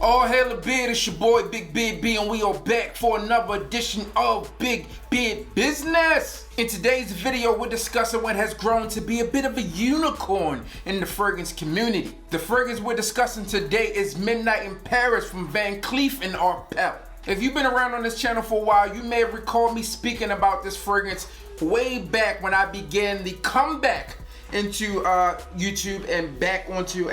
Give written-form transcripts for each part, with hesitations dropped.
All hail the beard, it's your boy Big Beard B, and we are back for another edition of Big Beard Business. In today's video, we're discussing what has grown to be a bit of a unicorn in the fragrance community. The fragrance we're discussing today is Midnight in Paris from Cleef Arpels. If you've been around on this channel for a while, you may have recalled me speaking about this fragrance way back when I began the comeback into YouTube and back onto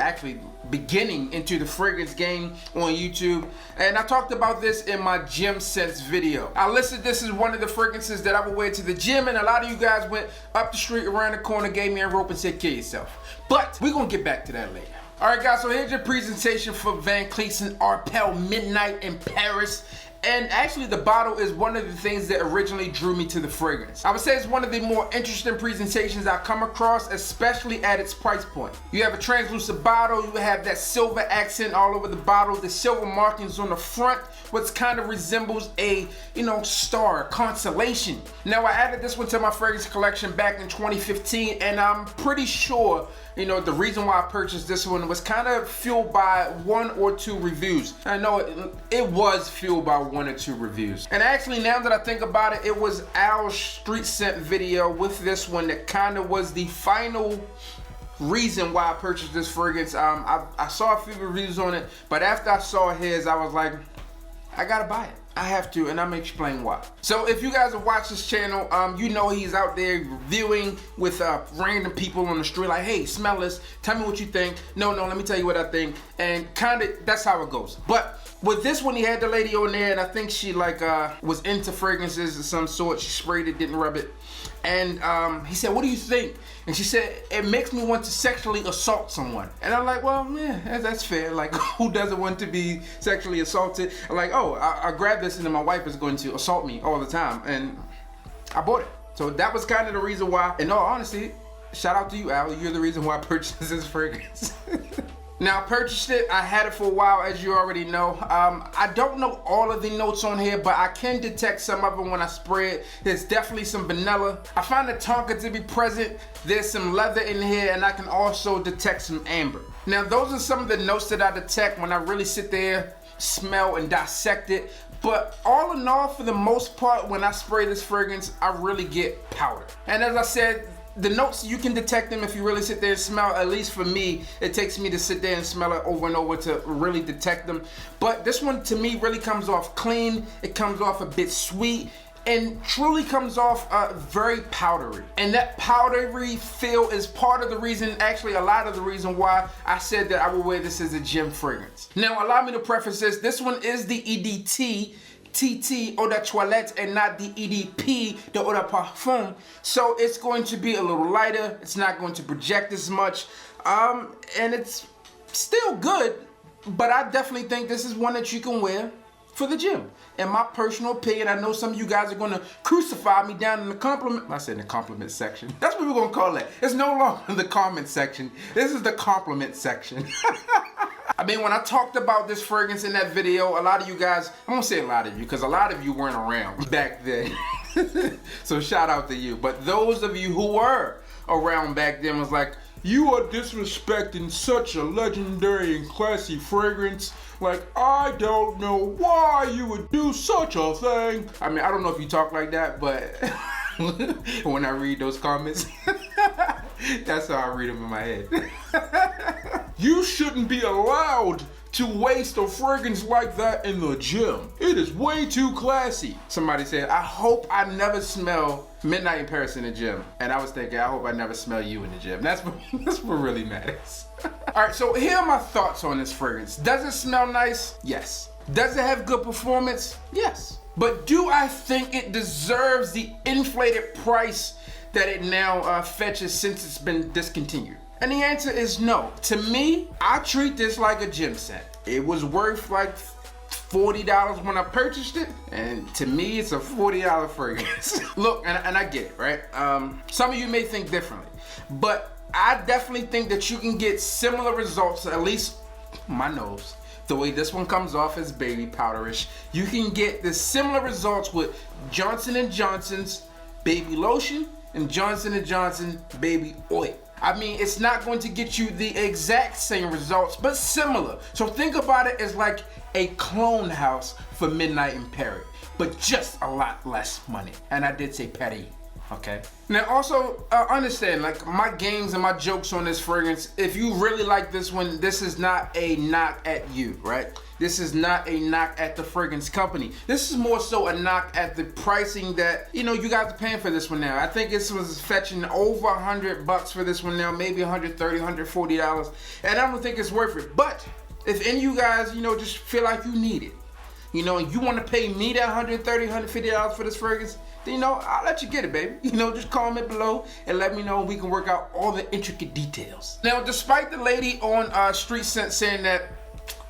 beginning into the fragrance game on YouTube, and I talked about this in my gym sense video. I listed this as one of the fragrances that I would wear to the gym, and a lot of you guys went up the street, around the corner, gave me a rope and said kill yourself. But we're gonna get back to that later. Alright guys, so here's your presentation for Cleef Arpels Midnight in Paris. And actually the bottle is one of the things that originally drew me to the fragrance. I would say it's one of the more interesting presentations I've come across, especially at its price point. You have a translucent bottle, you have that silver accent all over the bottle, the silver markings on the front, which kind of resembles a, star, constellation. Now I added this one to my fragrance collection back in 2015, and I'm pretty sure the reason why I purchased this one was kind of fueled by one or two reviews. I know it was fueled by one or two reviews. And actually, now that I think about it, it was our street scent video with this one that kind of was the final reason why I purchased this fragrance. I saw a few reviews on it, but after I saw his, I was like, I gotta buy it. I have to, and I'm gonna explain why. So if you guys have watched this channel, he's out there reviewing with random people on the street, like, hey, smell this, tell me what you think. No, let me tell you what I think. And kind of, that's how it goes. But with this one, he had the lady on there, and I think she was into fragrances of some sort. She sprayed it, didn't rub it. And he said, what do you think? And she said, it makes me want to sexually assault someone. And I'm like, well, yeah, that's fair. Like, who doesn't want to be sexually assaulted? I'm like, oh, I grabbed this and then my wife is going to assault me all the time. And I bought it. So that was kind of the reason why, in all honesty, shout out to you, Al. You're the reason why I purchased this fragrance. Now I purchased it, I had it for a while, as you already know. I don't know all of the notes on here, but I can detect some of them when I spray it. There's definitely some vanilla. I find the tonka to be present. There's some leather in here, and I can also detect some amber. Now those are some of the notes that I detect when I really sit there, smell and dissect it. But all in all, for the most part, when I spray this fragrance, I really get powder. And as I said, the notes, you can detect them if you really sit there and smell. At least for me, it takes me to sit there and smell it over and over to really detect them. But this one to me really comes off clean. It comes off a bit sweet and truly comes off very powdery. And that powdery feel is part of the reason, actually a lot of the reason why I said that I would wear this as a gym fragrance. Now allow me to preface this. This one is the EDT TT Eau de Toilette and not the EDP, the Eau de Parfum. So it's going to be a little lighter. It's not going to project as much. And it's still good, but I definitely think this is one that you can wear for the gym. In my personal opinion, I know some of you guys are going to crucify me down in the compliment section. That's what we're going to call it. It's no longer the comment section. This is the compliment section. I mean, when I talked about this fragrance in that video, a lot of you guys, I won't say a lot of you, because a lot of you weren't around back then. So shout out to you. But those of you who were around back then was like, you are disrespecting such a legendary and classy fragrance. Like, I don't know why you would do such a thing. I mean, I don't know if you talk like that, but when I read those comments, that's how I read them in my head. You shouldn't be allowed to waste a fragrance like that in the gym. It is way too classy. Somebody said, I hope I never smell Midnight in Paris in the gym. And I was thinking, I hope I never smell you in the gym. That's what really matters. All right, so here are my thoughts on this fragrance. Does it smell nice? Yes. Does it have good performance? Yes. But do I think it deserves the inflated price that it now fetches since it's been discontinued? And the answer is no. To me, I treat this like a gym set. It was worth like $40 when I purchased it, and to me, it's a $40 fragrance. Look, and I get it, right? Some of you may think differently, but I definitely think that you can get similar results, at least my nose. The way this one comes off as baby powderish, you can get the similar results with Johnson & Johnson's baby lotion and Johnson & Johnson baby oil. I mean, it's not going to get you the exact same results, but similar. So think about it as like a clone house for Midnight in Paris, but just a lot less money. And I did say Paris, okay? Now also, understand, like my games and my jokes on this fragrance, if you really like this one, this is not a knock at you, right? This is not a knock at the fragrance company. This is more so a knock at the pricing that, you know, you guys are paying for this one now. I think this was fetching over $100 for this one now, maybe $130, $140. And I don't think it's worth it. But if any of you guys, you know, just feel like you need it, you know, and you want to pay me that $130, $150 for this fragrance, then, you know, I'll let you get it, baby. You know, just comment below and let me know, and we can work out all the intricate details. Now, despite the lady on Street Sense saying that,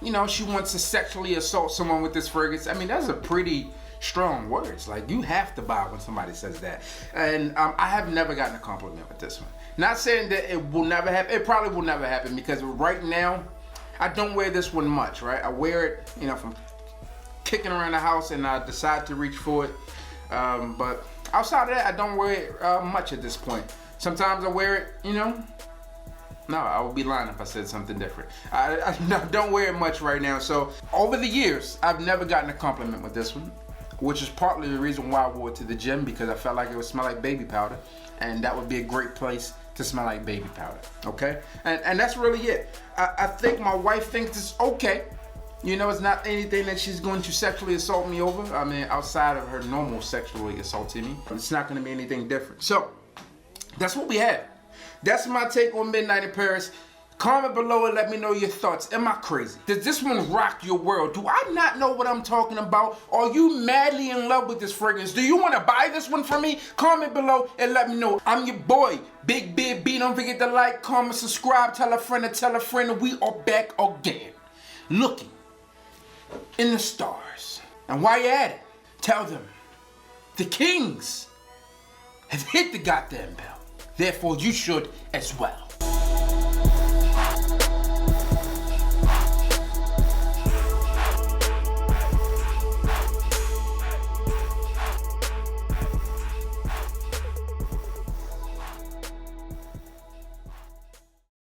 you know, she wants to sexually assault someone with this fragrance, I mean, that's a pretty strong words. Like, you have to buy when somebody says that. And I have never gotten a compliment with this one. Not saying that it will never happen. It probably will never happen, because right now, I don't wear this one much, right? I wear it, you know, from kicking around the house, and I decide to reach for it. But outside of that, I don't wear it much at this point. Sometimes I wear it, you know. No, I would be lying if I said something different. I don't wear it much right now. So over the years, I've never gotten a compliment with this one, which is partly the reason why I wore it to the gym, because I felt like it would smell like baby powder, and that would be a great place to smell like baby powder, okay? And that's really it. I think my wife thinks it's okay. You know, it's not anything that she's going to sexually assault me over. I mean, outside of her normal sexually assaulting me, it's not going to be anything different. So that's what we have. That's my take on Midnight in Paris. Comment below and let me know your thoughts. Am I crazy? Does this one rock your world? Do I not know what I'm talking about? Are you madly in love with this fragrance? Do you want to buy this one from me? Comment below and let me know. I'm your boy, Big Beard B. Don't forget to like, comment, subscribe, tell a friend, and we are back again, looking in the stars. And while you're at it, tell them the kings have hit the goddamn bell. Therefore, you should as well.